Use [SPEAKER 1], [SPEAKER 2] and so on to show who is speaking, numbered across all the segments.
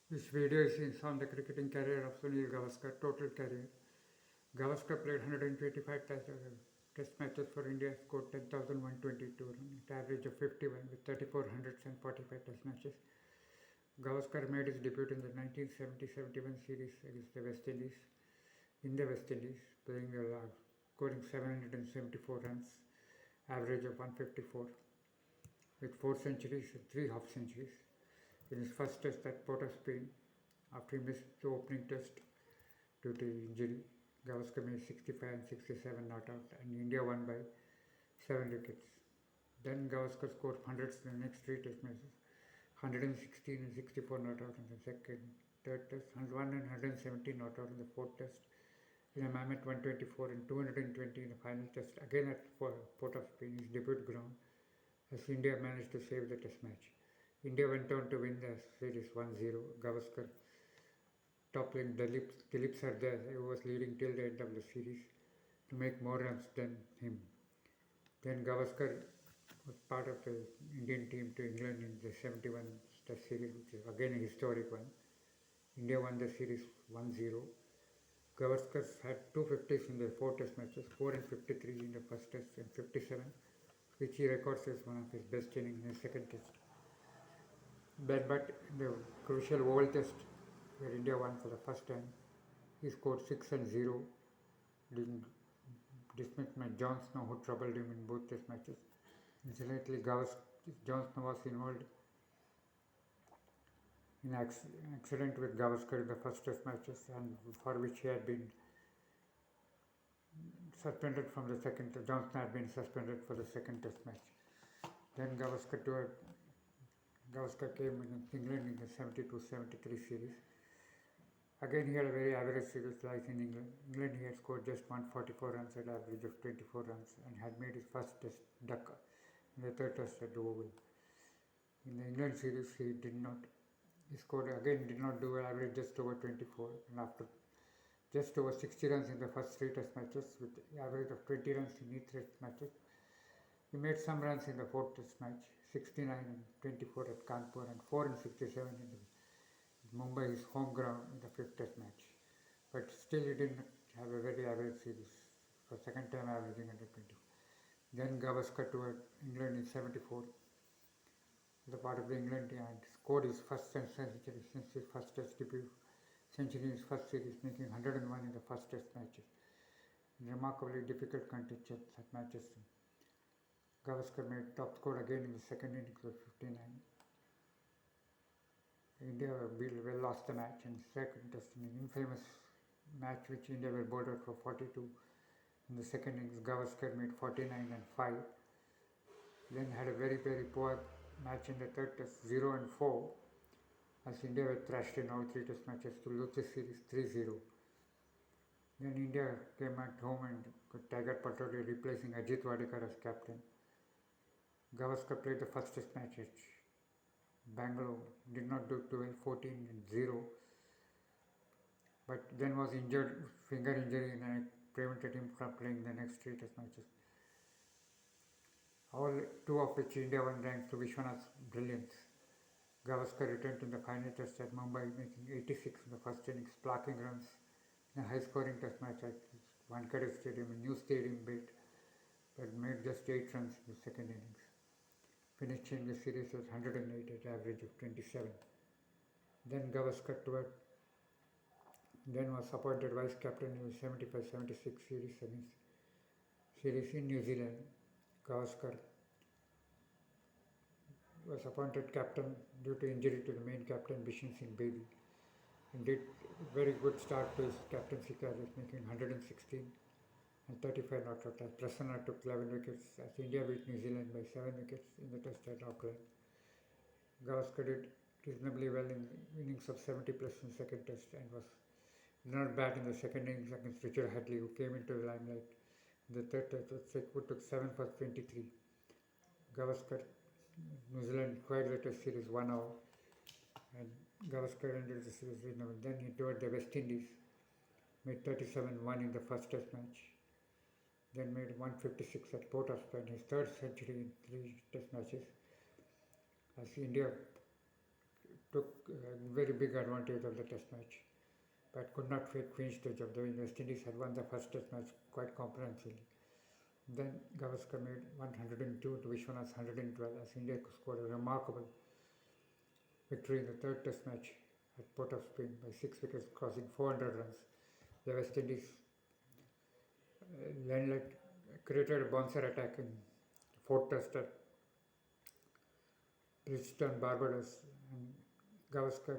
[SPEAKER 1] This video is on the cricketing career of Sunil Gavaskar, total career. Gavaskar played 125 test matches for India, scored 10,122 runs, at average of 51 with 34 hundreds and 45 test matches. Gavaskar made his debut in the 1970-71 series against the West Indies, playing scoring 774 runs, average of 154, with 4 centuries and 3 half centuries. In his first test at Port of Spain, after he missed the opening test due to injury, Gavaskar made 65 and 67 not out, and India won by 7 wickets. Then Gavaskar scored hundreds in the next 3 test matches, 116 and 64 not out in the third test, 101 and 117 not out in the fourth test, in a mammoth 124 and 220 in the final test, again at Port of Spain, his debut ground, as India managed to save the test match. India went on to win the series 1-0. Gavaskar toppling Dilip Sardar, who was leading till the end of the series, to make more runs than him. Then Gavaskar was part of the Indian team to England in the 71 Test series, which is again a historic one. India won the series 1-0. Gavaskar had 250s in the 4 Test matches, 4 and 53 in the first Test and 57, which he records as one of his best innings in the second Test. But in the crucial Oval Test, where India won for the first time, he scored 6 and 0, being dismissed by John Snow, who troubled him in both Test matches. Incidentally, John Snow was involved in an accident with Gavaskar in the first Test matches, and for which he had been suspended from the second. John Snow had been suspended for the second Test match. Then Gavaskar came in England in the 72-73 series. Again, he had a very average series life in England. England, he had scored just 144 runs at an average of 24 runs and had made his first test duck in the third test at the Oval. In the England series, he did not do an average just over 24, and after just over 60 runs in the first 3 test matches with an average of 20 runs in each test matches. He made some runs in the 4th test match, 69 and 24 at Kanpur and 4 and 67 in Mumbai, his home ground, in the 5th test match. But still he didn't have a very average series, for second time averaging under 24. Then Gavaskar toured England in 74, the part of the England team, and scored his first century since his first test debut, century in his first series, making 101 in the first test matches. In remarkably difficult conditions at matches. Gavaskar made top score again in the second innings with 59. India well lost the match in the second test, in an infamous match which India were bowled out for 42. In the second innings, Gavaskar made 49 and 5. Then had a very, very poor match in the third test, 0 and 4, as India were thrashed in all 3 test matches to lose the series 3-0. Then India came at home and got Tiger Patoli replacing Ajit Wadekar as captain. Gavaskar played the first test match at Bangalore, did not do too well, 14 and 0, but then was injured, finger injury, and prevented him from playing the next 3 test matches. All 2 of which India won thanks to Vishwanath's brilliance. Gavaskar returned in the final test at Mumbai, making 86 in the first innings, sparking runs in a high-scoring test match at Wankhede Stadium, a new stadium built, but made just 8 runs in the second innings. Finishing the series with 108 at average of 27. Then Gavaskar was appointed vice captain in the 75-76 series in New Zealand. Gavaskar was appointed captain due to injury to the main captain Bishan Singh Bailey, and did a very good start to his captaincy career, making 116 and 35 not out. As Prasanna took 11 wickets as India beat New Zealand by 7 wickets in the test at Auckland. Gavaskar did reasonably well in innings of 70 plus in the second test and was not bad in the second innings against Richard Hadley, who came into the limelight in the third test, who took 7 for 23. Gavaskar, New Zealand acquired the test series 1-0, and Gavaskar ended the series reasonable. Then he toured the West Indies, made 37-1 in the first test match. Then made 156 at Port of Spain, his 3rd century in 3 test matches, as India took very big advantage of the test match, but could not finish the job. The West Indies had won the first test match quite comprehensively. Then Gavaskar made 102 to Vishwanath's 112 as India scored a remarkable victory in the third test match at Port of Spain by 6 wickets, crossing 400 runs. The West Indies created a bouncer attack in fourth test at Bridgetown, Barbados, and Gavaskar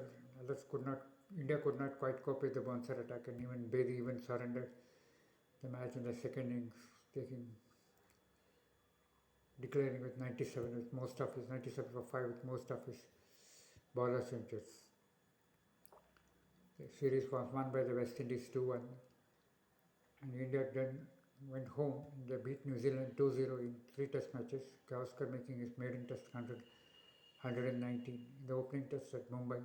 [SPEAKER 1] India could not quite cope with the bouncer attack, and even Bedi surrendered the match in the second innings, declaring with 97 with most of his 97 for 5 with most of his bowler centuries. The series was won by the West Indies 2-1, and India then went home and they beat New Zealand 2-0 in 3 test matches, Gavaskar making his maiden test 119 in the opening test at Mumbai.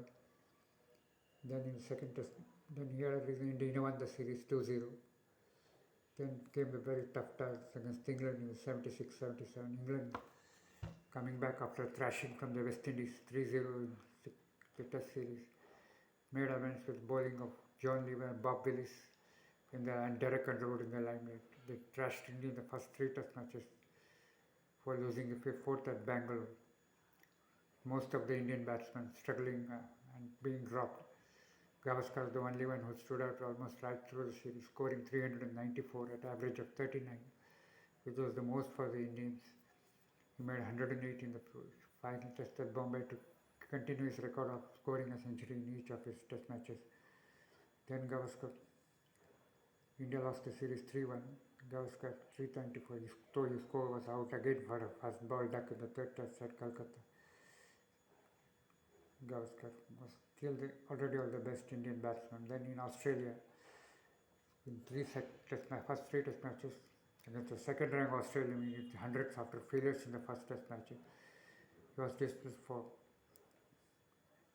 [SPEAKER 1] Then in the second test, then here India won the series 2-0. Then came the very tough task against England in 76-77. England coming back after thrashing from the West Indies 3-0 in the test series, made amends with bowling of John Lever and Bob Willis and Derek Underwood in the limelight. They thrashed India in the first 3 test matches for losing the fourth at Bangalore. Most of the Indian batsmen struggling and being dropped. Gavaskar was the only one who stood out almost right through the series, scoring 394 at average of 39, which was the most for the Indians. He made 108 in the final test at Bombay to continue his record of scoring a century in each of his test matches. Then India lost the series 3-1. Gavaskar 394. His score was out again for a fast ball duck in the third test at Calcutta. Gavaskar was still already all the best Indian batsman. Then in Australia, in first 3 test matches, against the second ranked Australia, he hit hundreds after failures in the first test match. He was dismissed for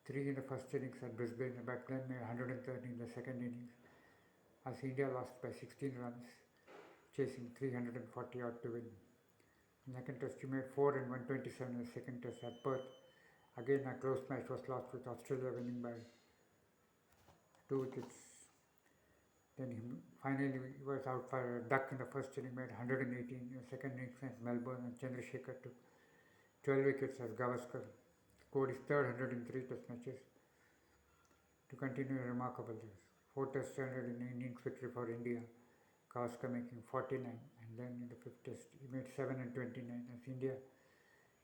[SPEAKER 1] 3 in the first innings at Brisbane, but then made 130 in the second innings as India lost by 16 runs, chasing 340 odd to win. In the second test, he made 4 and 127 in the second test at Perth. Again, a close match was lost with Australia winning by 2 wickets. Then he was out for a duck in the first inning, made 118 in the second innings against Melbourne, and Chandrasekhar took 12 wickets as Gavaskar scored his third 100 in 3 test matches to continue a remarkable 4 test 100 in innings victory for India. Gavaskar making 49, and then in the 5th test he made 7 and 29 as India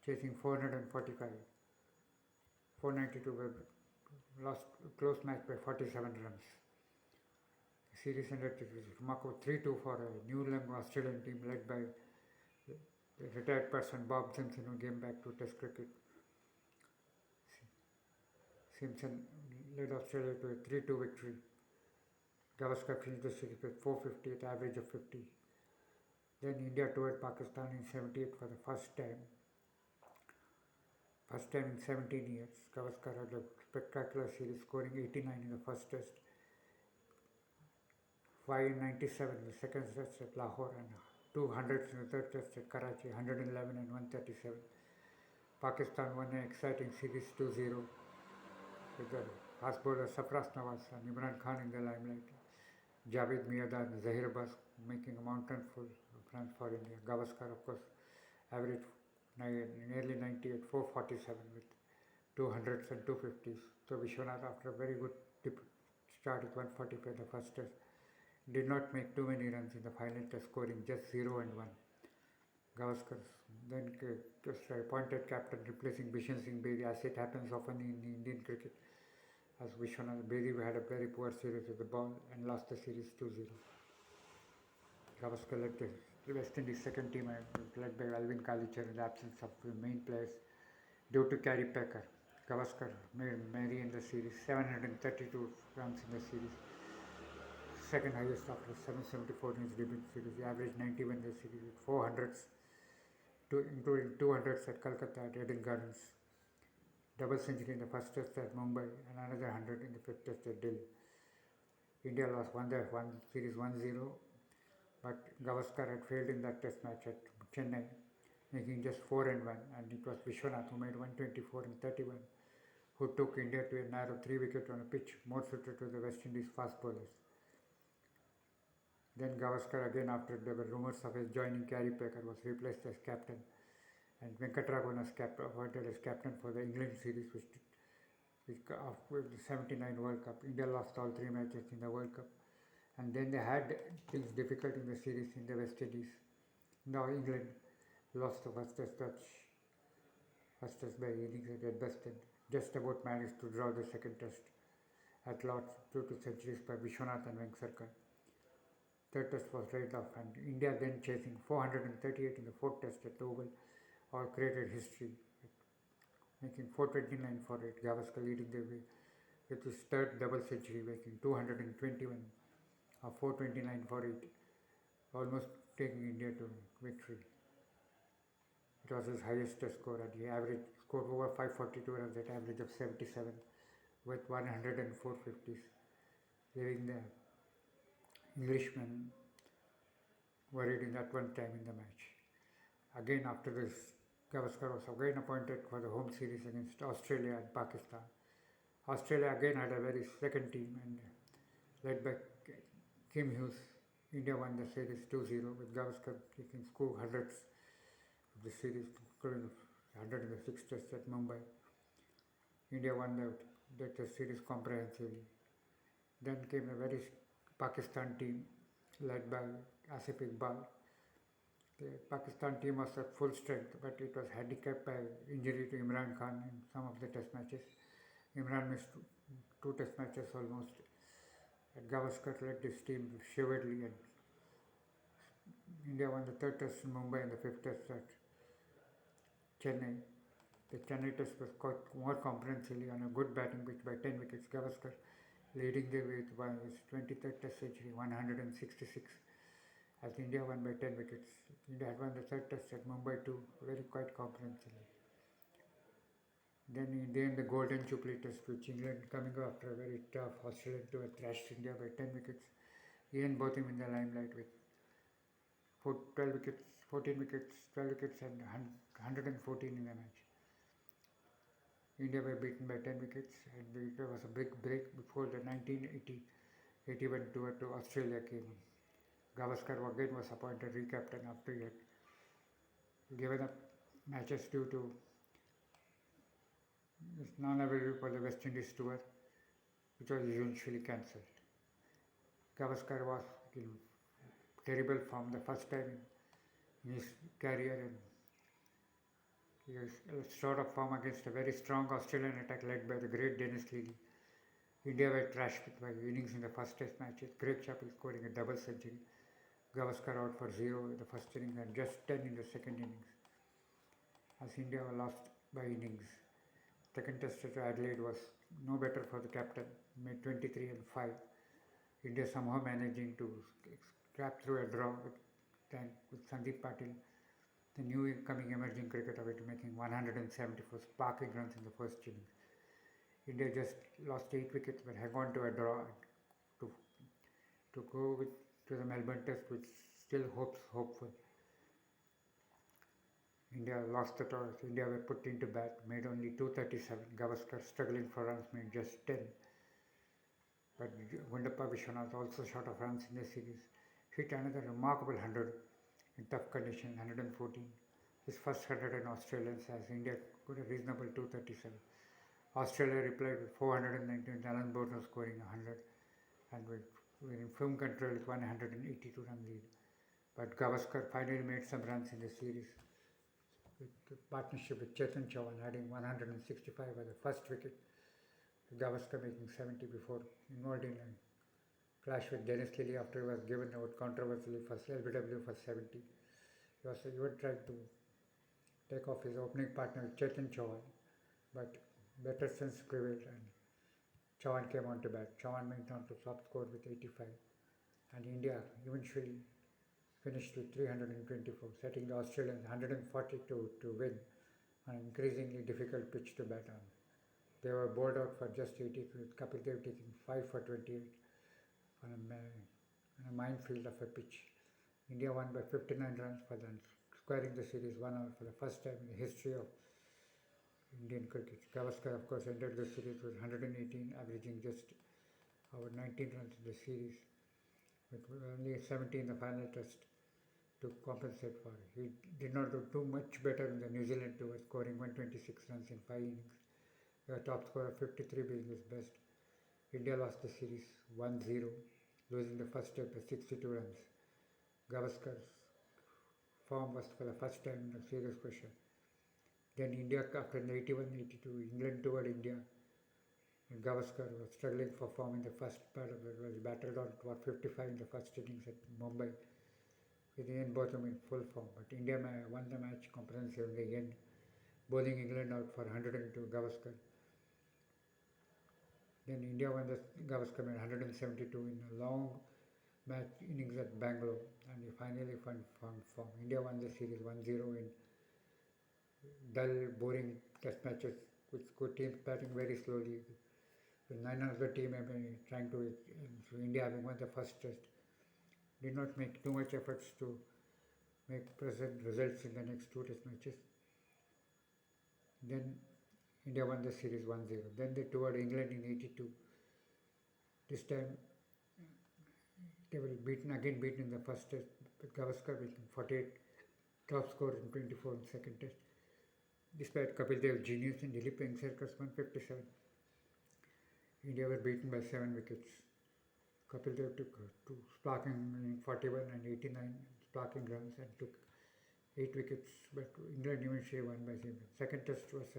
[SPEAKER 1] chasing 445. 492 were lost close match by 47 runs. The series ended with remarkable 3-2 for a New Zealand Australian team led by the retired person Bob Simpson, who came back to Test cricket. Simpson led Australia to a 3-2 victory. Gavaskar finished the series with 450 at average of 50. Then India toured Pakistan in 78 for the first time. First time in 17 years. Gavaskar had a spectacular series, scoring 89 in the first test, 597 in the second test at Lahore, and 200s in the third test at Karachi, 111 and 137. Pakistan won an exciting series 2-0 with the fast bowler Sarfraz Nawaz and Imran Khan in the limelight. Javed Mirdad and Zahir Abbas making a mountain full of runs for India. Gavaskar, of course, averaged nearly 90 at 447 with 200s and 250s. So Vishwanath, after a very good start with 145 the first test, did not make too many runs in the final test, scoring just 0 and 1. Gavaskar then just appointed captain, replacing Bishan Singh Bedi, as it happens often in Indian cricket, as Vishwanath Bedi had a very poor series with the ball and lost the series 2-0. Gavaskar led the West Indies second team, led by Alvin Kalichar in the absence of the main players due to Gary Packer. Gavaskar made merry in the series, 732 runs in the series, second highest after 774 in his debut series. He averaged 91 in the series with 400s, including 200s at Calcutta at Eden Gardens, double century in the first test at Mumbai, and another 100 in the 5th test at Delhi. India won the series 1-0, but Gavaskar had failed in that test match at Chennai, making just 4 and 1, and it was Vishwanath who made 124 and 31 who took India to a narrow 3 wicket on a pitch more suited to the West Indies fast bowlers. Then Gavaskar, again after there were rumours of his joining Gary Packer, was replaced as captain, and Venkatramanan appointed as captain for the England series, which after the 79 World Cup. India lost all 3 matches in the World Cup, and then they had things difficult in the series in the West Indies. Now England lost the first test by innings at Edgbaston, just about managed to draw the second test at Lord's due to centuries by Vishwanath and Venksarakar. Third test was rained off, and India then chasing 438 in the fourth test at the Oval all created history, making 429 for it. Gavaskar leading the way with his third double century, making 221 or 429 for it, almost taking India to victory. It was his highest test score, and he scored over 542 runs at average of 77 with 104 50s, leaving the Englishman worried in that one time in the match. Again, after this, Gavaskar was again appointed for the home series against Australia and Pakistan. Australia again had a very second team, and led by Kim Hughes, India won the series 2-0 with Gavaskar taking school hundreds of the series, including 100 in the sixth test at Mumbai. India won the series comprehensively. Then came a very Pakistan team led by Asif Iqbal. The Pakistan team was at full strength, but it was handicapped by injury to Imran Khan in some of the test matches. Imran missed two test matches almost. And Gavaskar led this team shiveredly, and India won the third test in Mumbai and the fifth test at Chennai. The Chennai test was quite more comprehensively on a good batting pitch by 10 wickets. Gavaskar leading the way by his 23rd test century, 166, as India won by 10 wickets. India had won the third test at Mumbai too, very quite comprehensively. Then in the end, the Golden Jubilee test, which England coming after a very tough Australian tour thrashed India by 10 wickets. Ian Botham in the limelight with 12 wickets, 14 wickets, 12 wickets and 114 in the match. India were beaten by 10 wickets, and there was a big break before the 1980-81 tour to Australia came in. Gavaskar again was appointed re-captain after he had given up matches due to his non-availability for the West Indies tour, which was eventually cancelled. Gavaskar was in terrible form the first time in his career, and he was short of form against a very strong Australian attack led by the great Dennis Lillee. India were trashed by innings in the first test matches. Craig Chappell scoring a double century. Gavaskar out for 0 in the first innings and just 10 in the second innings, as India lost by innings. Second test at Adelaide was no better for the captain, made 23 and 5. India somehow managing to scrap through a draw with Sandeep Patil, the new coming emerging cricketer, making 174 sparking runs in the first innings. India just lost 8 wickets but had gone to a draw to go to the Melbourne test, which still hopeful. India lost the toss. India were put into bat, made only 237. Gavaskar struggling for runs, made just 10. But Gundappa Vishwanath, also short of runs in the series, hit another remarkable 100 in tough conditions, 114. His first 100 in Australians, as India got a reasonable 237. Australia replied with 419, Alan Borno scoring 100, and were in firm control with 182 run lead. But Gavaskar finally made some runs in the series, with the partnership with Chetan Chauhan adding 165 by the first wicket. Gavaskar making 70 before involved in a clash with Dennis Lillee after he was given out controversially for LBW for 70. He was even trying to take off his opening partner Chetan Chauhan, but better sense prevailed and Chauhan came on to bat. Chauhan went on to top score with 85, and India eventually finished with 324, setting the Australians 142 to win on an increasingly difficult pitch to bat on. They were bowled out for just 80, with Kapil Dev taking 5 for 28 on a minefield of a pitch. India won by 59 runs for them, squaring the series 1 hour for the first time in the history of Indian cricket. Gavaskar, of course, entered the series with 118, averaging just over 19 runs in the series, with only 70 in the final test to compensate for. He did not do too much better in the New Zealand tour, scoring 126 runs in 5 innings, a top score of 53 being his best. India lost the series 1-0, losing the first step by 62 runs. Gavaskar's form was for the first time under serious pressure. Then India, after 81-82, England toured India, and Gavaskar was struggling for form in the first part of it, was battled on for 55 in the first innings at Mumbai, with Ian Botham in full form. But India won the match comprehensively in the end, bowling England out for 102 Gavaskar. Then India won the Gavaskar made 172 in a long match innings at Bangalore, and he finally found form. India won the series 1-0 in dull, boring test matches with good teams batting very slowly. With 9 of the team trying to, so India having won the first test, did not make too much efforts to make present results in the next 2 test matches. Then India won the series 1-0. Then they toured England in 82. This time they were beaten in the first test, with Gavaskar making 48, top score in 24 in second test. Despite Kapil Dev's genius and Dilip Vengsarkar's 157, India were beaten by 7 wickets. Kapil Dev took 2 sparking in 41 and 89 sparking runs and took 8 wickets, but England eventually won by 7. Second test was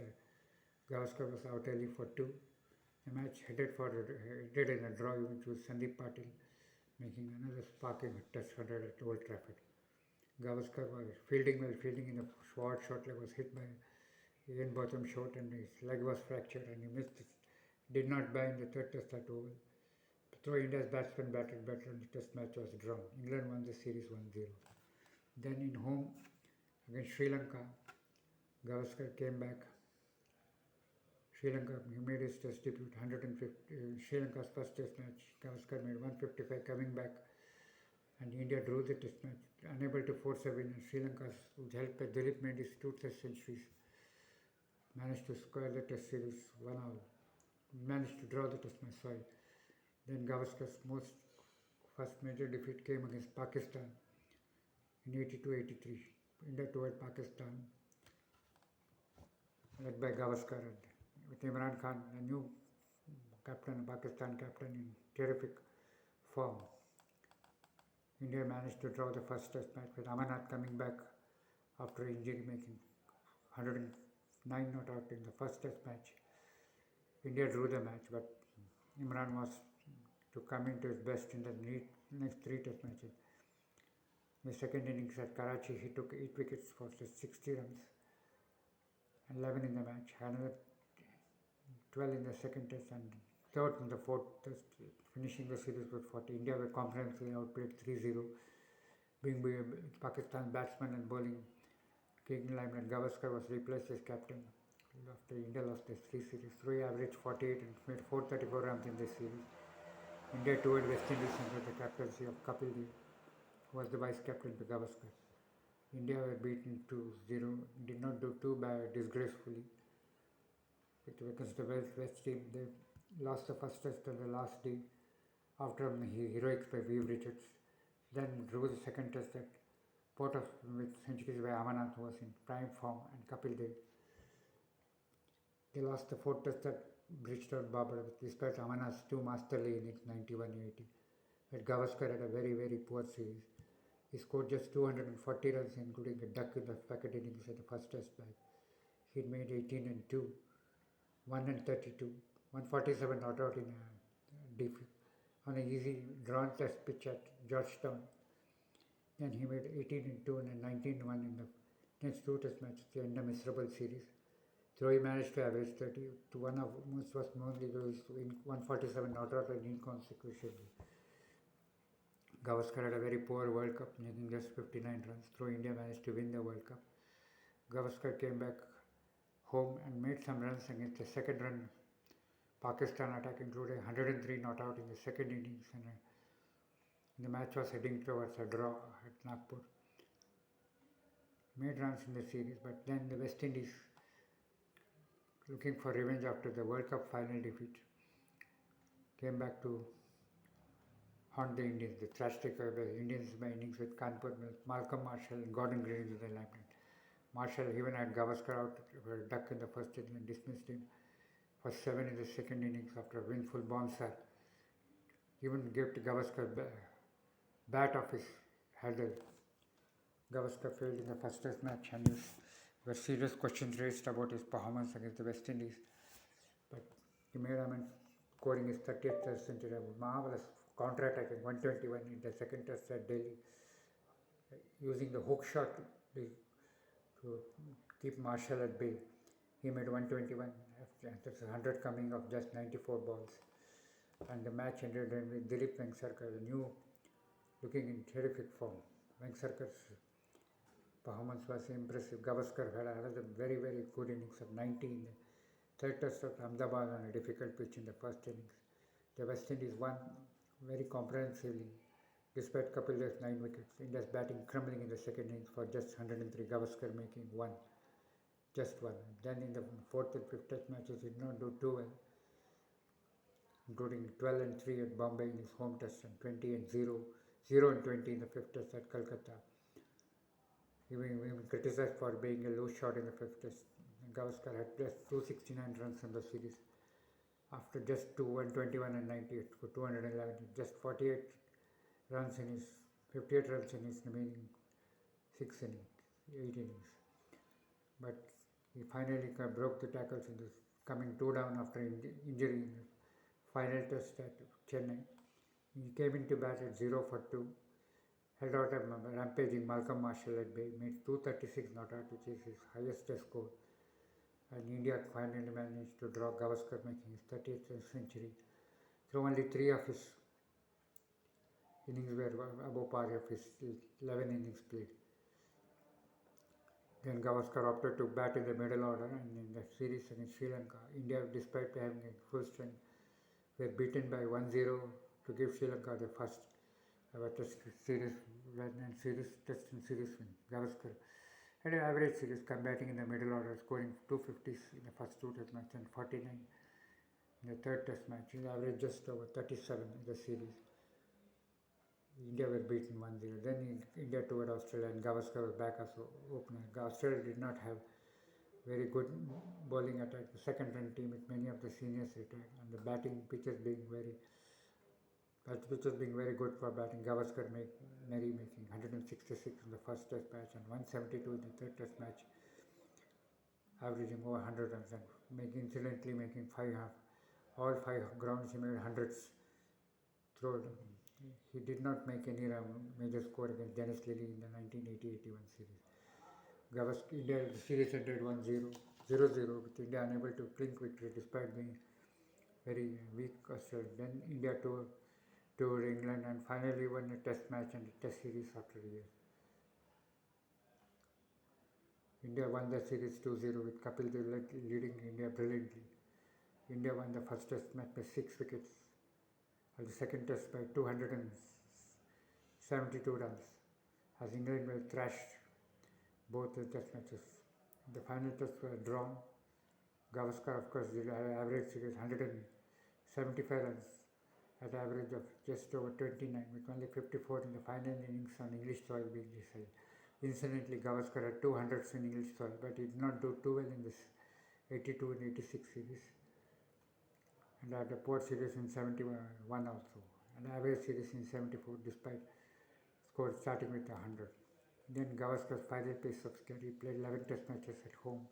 [SPEAKER 1] Gavaskar was out early for 2. The match headed in a draw, which was Sandeep Patil making another sparking test 100 at Old Trafford. Gavaskar was fielding in the short leg, was hit by Ian Botham short, and his leg was fractured and he missed it. Did not buy in the third test at Oval. Though India's batsmen batted better and the test match was drawn. England won the series 1-0. Then in home against Sri Lanka, Gavaskar came back. Sri Lanka, he made his test debut, 150. Sri Lanka's first test match, Gavaskar made 155 coming back, and India drew the test match, unable to force a win. Sri Lanka, with help by Dilip, made his 2 test centuries, managed to square the test series 1-all, managed to draw the test match, Then Gavaskar's first major defeat came against Pakistan in 82-83. India toured Pakistan, led by Gavaskar, with Imran Khan, the new captain, Pakistan captain, in terrific form. India managed to draw the first test match with Amarnath coming back after injury, making 109 not out in the first test match. India drew the match, but Imran was to come into his best in the next 3 test matches. In the second innings at Karachi, he took 8 wickets for just 60 runs, 11 in the match, another 12 in the second test, and third in the fourth test, finishing the series with 40. India were comprehensively outplayed 3-0, being Pakistan batsman and bowling king limelight. Gavaskar was replaced as captain after India lost the 3 series. He averaged 48 and made 434 runs in this series. India toured West Indies under the captaincy of Kapil Dev, who was the vice captain to Gavaskar. India were beaten 2-0, did not do too bad disgracefully. Against the West team, they lost the first test on the last day after heroics by Viv Richards. Then drew the second test at Port of with centuries by Amarnath, who was in prime form, and Kapil Dev. They lost the fourth test at Bridgestone Barber, despite Amarnath's 2 masterly innings, 91-80. But Gavaskar had a very, very poor series. He scored just 240 runs, including a duck in the second innings at the first test match. He made 18 and 2, 1 and 32, 147 not out on an easy drawn test pitch at Georgetown. Then he made 18 and 2 and 19 1 in the next 2 test matches to end a miserable series. So he managed to average 30 to one of most was only those 147 not out and inconsequentially. Gavaskar had a very poor World Cup, making just 59 runs, though India managed to win the World Cup. Gavaskar came back home and made some runs against the second run Pakistan attack, including 103 not out in the second innings, and the match was heading towards a draw at Nagpur. Made runs in the series, but then the West Indies looking for revenge after the World Cup final defeat, came back to haunt the Indians. The thrashed the Indians by innings with Kanpur, Malcolm Marshall and Gordon Green into the limelight. Marshall even had Gavaskar out for a duck in the first inning and dismissed him for 7 in the second innings after a winful bouncer. Even gave to Gavaskar bat off his handle. Gavaskar failed in the first test match and there were serious questions raised about his performance against the West Indies. But he made scoring his 30th test century, a marvellous counter-attack in 121 in the second test at Delhi, using the hook shot to keep Marshall at bay. He made 121 after 100 coming of just 94 balls. And the match ended with Dilip Vengsarkar, the new looking in terrific form. Vengsarkar's performance was impressive. Gavaskar had another very, very good innings of 90 in the third test of Ahmedabad on a difficult pitch in the first innings. The West Indies won very comprehensively despite Kapil Dev's 9 wickets. India's batting crumbling in the second innings for just 103, Gavaskar making just one. Then in the fourth and fifth test matches he did not do too well, including 12 and 3 at Bombay in his home test and 20 and 0 and 20 in the fifth test at Calcutta. He was criticized for being a low shot in the fifth test. Gavaskar had just 269 runs in the series after just 121 and 98 for 211, just 58 runs in his 58 runs in his remaining 8 innings. But he finally broke the tackles in this, coming 2 down after injury in the final test at Chennai. He came into bat at 0 for 2, held out a rampaging Malcolm Marshall at bay, made 236 not out, which is his highest test score. And India finally managed to draw Gavaskar, making his 30th century. Through only 3 of his innings were above par of his 11 innings played. Then Gavaskar opted to bat in the middle order, and in the series against Sri Lanka, India, despite having a full strength, were beaten by 1-0 to give Sri Lanka the first ever test series win and test and series win. Gavaskar had an average series, combating in the middle order, scoring 250s in the first 2 test matches and 49 in the third test match. He averaged just over 37 in the series. India were beaten 1-0. Then India toured Australia and Gavaskar was back as opener. Australia did not have very good bowling attack. The second run team with many of the seniors retired, and the batting pitches being very good for batting. Gavaskar making 166 in the first test match and 172 in the third test match, averaging over 100 runs and incidentally making all 5 grounds he made hundreds through. He did not make any major score against Dennis Lillee in the 1980-81 series. India, the series ended 0-0 with India unable to clink victory despite being very weak Australia. Then India toured England and finally won a test match and a test series after a year. India won the series 2-0 with Kapil Dev leading India brilliantly. India won the first test match by 6 wickets and the second test by 272 runs as England were thrashed both the test matches. The final tests were drawn. Gavaskar, of course, did average series 175 runs at an average of just over 29, with only 54 in the final innings on English soil being decided. Incidentally, Gavaskar had 200s in English soil, but he did not do too well in this 82 and 86 series, and had a poor series in 71 also, and average series in 74 despite scores starting with 100. Then Gavaskar's final piece of skill, he played 11 test matches at home,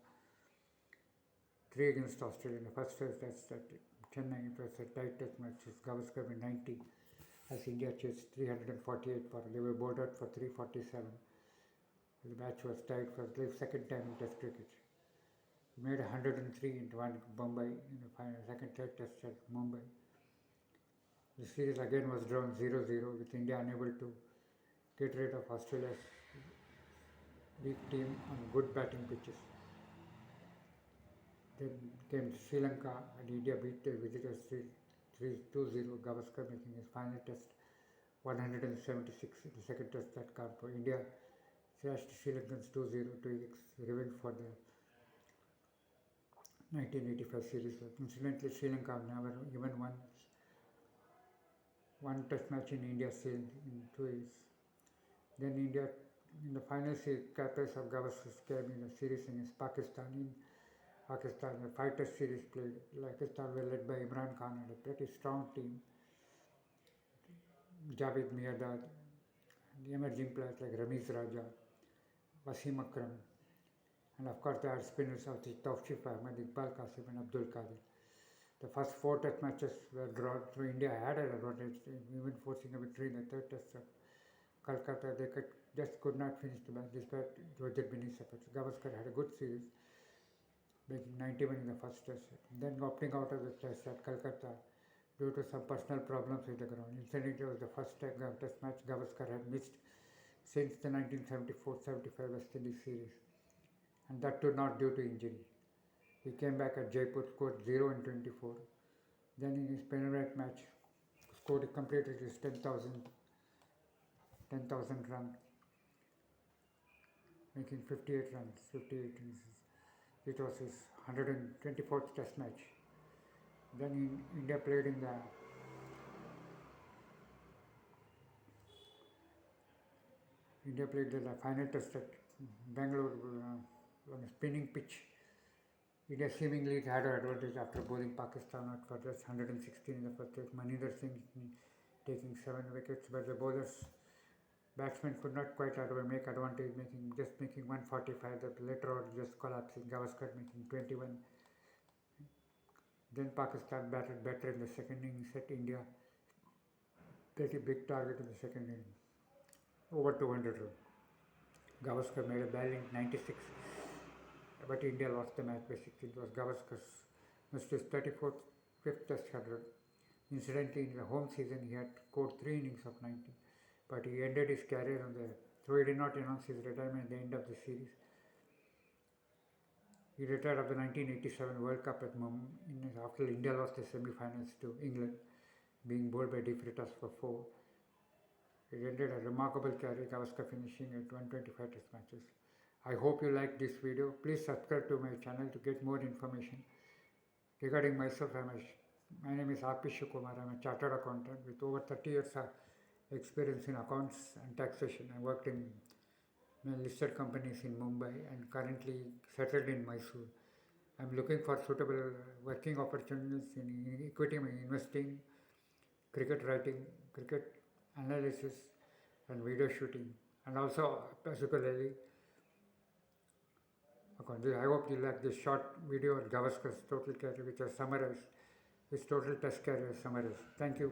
[SPEAKER 1] 3 against Australia. In the first test at Chennai, it was a tight test match. Gavaskar with 90 as India chased 348 for. They were bowled out for 347. The match was tied for the second time in Test cricket. He made 103 in Mumbai in the third test at Mumbai. The series again was drawn 0-0 with India unable to get rid of Australia's weak team on good batting pitches. Then came Sri Lanka and India beat the visitors 2-0, Gavaskar making his final test 176 in the second test at Kanpur. India thrashed Sri Lankans 2-0 to revenge for the 1985 series. Incidentally, Sri Lanka never even won one test match in India in 2 years. Then India in the final captures of Gavaskar came in the series against Pakistan. In Pakistan, the 5 test series played. Pakistan were led by Imran Khan and a pretty strong team. Javed Mirdad, the emerging players like Ramiz Raja, Wasim Akram, and of course the had spinners of the Tawfiq Ahmed, Iqbal Qasim and Abdul Qadir. The first 4 test matches were drawn, so India had an advantage, even forcing a victory in the third test of Calcutta. They just could not finish the match despite Roger Binny's efforts. Gavaskar had a good series, making 91 in the first test, then opting out of the test at Calcutta due to some personal problems with the ground. Incidentally, it was the first test match Gavaskar had missed since the 1974-75 West Indies series, and that too not due to injury. He came back at Jaipur, scored 0 and 24. Then in his penultimate match, completed his 10,000 run, making 58 runs, 58 innings. It was his 124th test match. Then India played in the final test at Bangalore on a spinning pitch. India seemingly had an advantage after bowling Pakistan out for just 116 in the first test. Maninder Singh taking 7 wickets, but the batsmen could not quite make advantage, making 145. That later on just collapsing. Gavaskar making 21. Then Pakistan batted better in the second innings, set India pretty big target in the second inning, over 200 runs. Gavaskar made a bailing 96, but India lost the match basically. It was Gavaskar's missed his 34th, 5th test 100. Incidentally, in the home season, he had scored 3 innings of 90, but he ended his career so he did not announce his retirement at the end of the series. He retired after the 1987 World Cup at Mumbai after India lost the semi-finals to England, being bowled by De Freitas for 4. It ended a remarkable career, Gavaskar finishing at 125 test matches. I hope you liked this video. Please subscribe to my channel to get more information. Regarding myself, my name is R.P. Shivakumar. I am a chartered accountant with over 30 years of experience in accounts and taxation. I worked in listed companies in Mumbai and currently settled in Mysore. I am looking for suitable working opportunities in equity investing, cricket writing, cricket analysis and video shooting, and also particularly I hope you like this short video on Gavaskar's total career, which I summarized, his total test career summarized. Thank you.